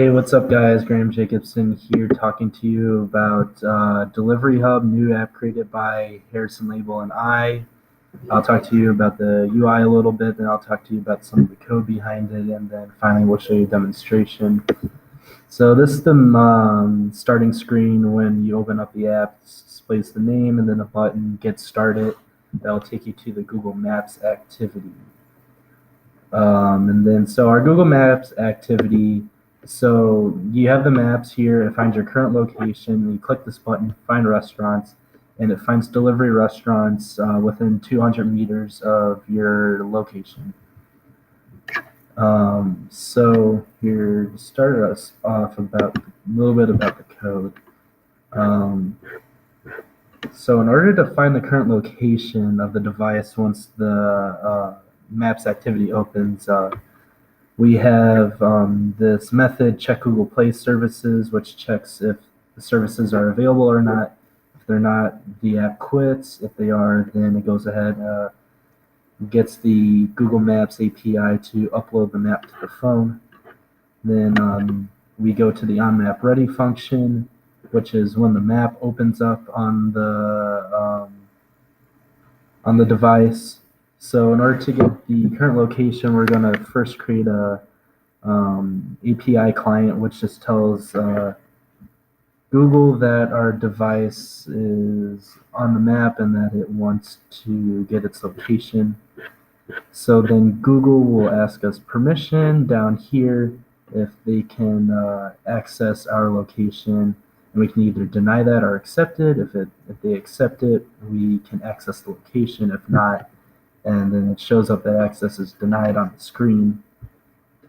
Hey, what's up, guys? Graham Jacobson here talking to you about Delivery Hub, new app created by Harrison Label and I. I'll talk to you about the UI a little bit, then I'll talk to you about some of the code behind it, and then finally we'll show you a demonstration. So this is the starting screen when you open up the app. It displays the name and then a button, Get Started. That'll take you to the Google Maps activity. So our Google Maps activity, so you have the maps here. It finds your current location. You click this button, find restaurants, and it finds delivery restaurants within 200 meters of your location. So here, to start us off about a little bit about the code. So in order to find the current location of the device once the Maps activity opens, we have this method, check Google Play services, which checks if the services are available or not. If they're not, the app quits. If they are, then it goes ahead, gets the Google Maps API to upload the map to the phone. Then we go to the onMapReady function, which is when the map opens up on the device. So in order to get the current location, we're going to first create a API client, which just tells Google that our device is on the map and that it wants to get its location. So then Google will ask us permission down here if they can access our location, and we can either deny that or accept it. If they accept it, we can access the location. If not, and then it shows up that access is denied on the screen.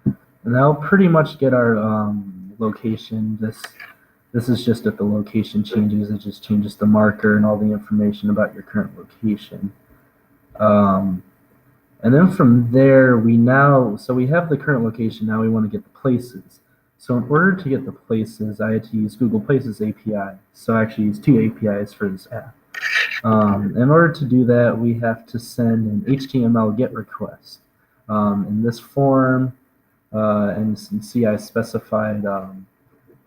And that'll pretty much get our location. This is just if the location changes. It just changes the marker and all the information about your current location. And then from there, we have the current location. Now we want to get the places. So in order to get the places, I had to use Google Places API. So I actually use two APIs for this app. In order to do that, we have to send an HTML GET request. In this form, and you can see I specified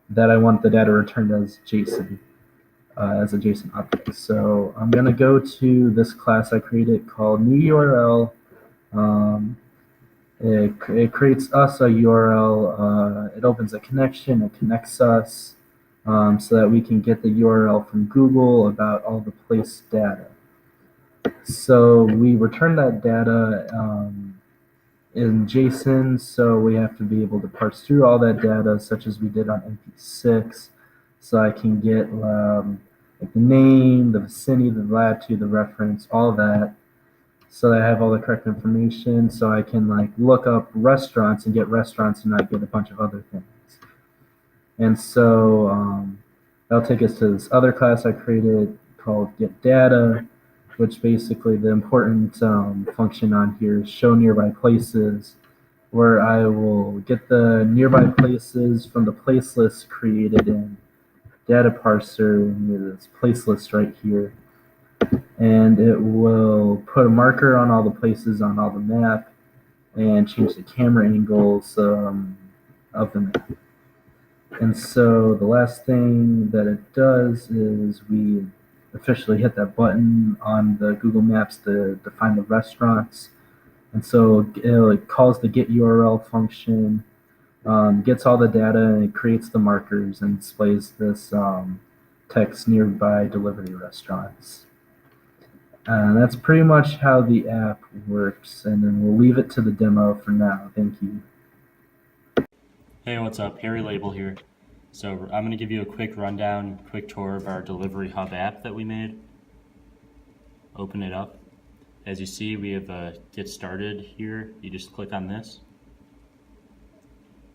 that I want the data returned as JSON, as a JSON object. So I'm going to go to this class I created called new URL. It creates us a URL. It opens a connection. It connects us so that we can get the URL from Google about all the place data. So we return that data in JSON, so we have to be able to parse through all that data, such as we did on MP6. So I can get like the name, the vicinity, the latitude, the reference, all that, so that I have all the correct information. So I can like look up restaurants and get restaurants and not get a bunch of other things. And so that'll take us to this other class I created called getData, which basically the important function on here is show nearby places, where I will get the nearby places from the place list created in data parser in this place list right here. And it will put a marker on all the places on all the map and change the camera angles of the map. And so the last thing that it does is we officially hit that button on the Google Maps to find the restaurants. And so it calls the get URL function, gets all the data, and it creates the markers and displays this text nearby delivery restaurants. That's pretty much how the app works, and then we'll leave it to the demo for now. Thank you. Hey, what's up? Harry Label here. So I'm going to give you a quick rundown, quick tour of our Delivery Hub app that we made. Open it up. As you see, we have a Get Started here. You just click on this,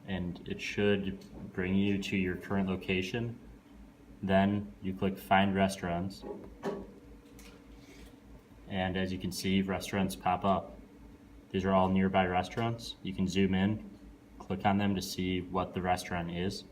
and it should bring you to your current location. Then you click Find Restaurants. And as you can see, restaurants pop up. These are all nearby restaurants. You can zoom in, click on them to see what the restaurant is.